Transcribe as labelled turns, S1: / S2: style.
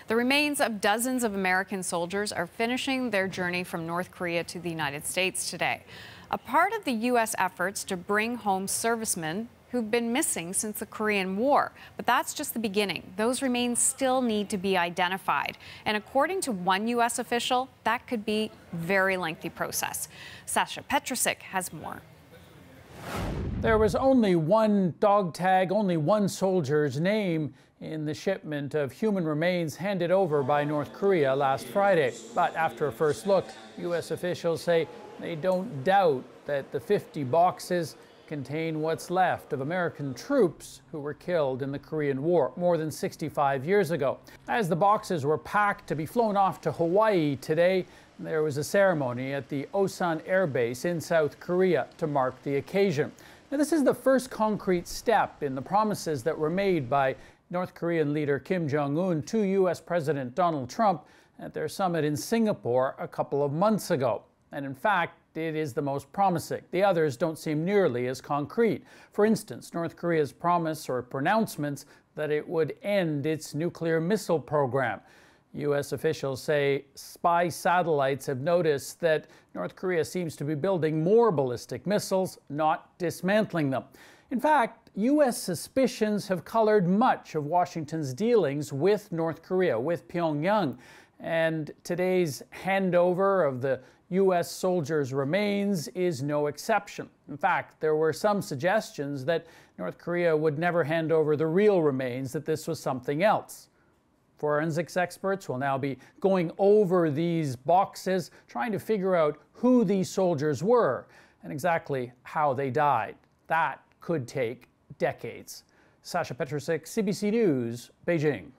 S1: The remains of dozens of American soldiers are finishing their journey from North Korea to the United States today. A part of the U.S. efforts to bring home servicemen who've been missing since the Korean War. But that's just the beginning. Those remains still need to be identified. And according to one U.S. official, that could be a very lengthy process. Sasha Petrusik has more.
S2: There was only one dog tag, only one soldier's name in the shipment of human remains handed over by North Korea last Friday. But after a first look, U.S. officials say they don't doubt that the 50 boxes contain what's left of American troops who were killed in the Korean War more than 65 years ago. As the boxes were packed to be flown off to Hawaii today, there was a ceremony at the Osan Air Base in South Korea to mark the occasion. Now, this is the first concrete step in the promises that were made by North Korean leader Kim Jong-un to U.S. President Donald Trump at their summit in Singapore a couple of months ago. And in fact, it is the most promising. The others don't seem nearly as concrete. For instance, North Korea's promise or pronouncements that it would end its nuclear missile program. U.S. officials say spy satellites have noticed that North Korea seems to be building more ballistic missiles, not dismantling them. In fact, U.S. suspicions have colored much of Washington's dealings with North Korea, with Pyongyang. And today's handover of the U.S. soldiers' remains is no exception. In fact, there were some suggestions that North Korea would never hand over the real remains, that this was something else. Forensics experts will now be going over these boxes, trying to figure out who these soldiers were and exactly how they died. That could take decades. Sasha Petrusik, CBC News, Beijing.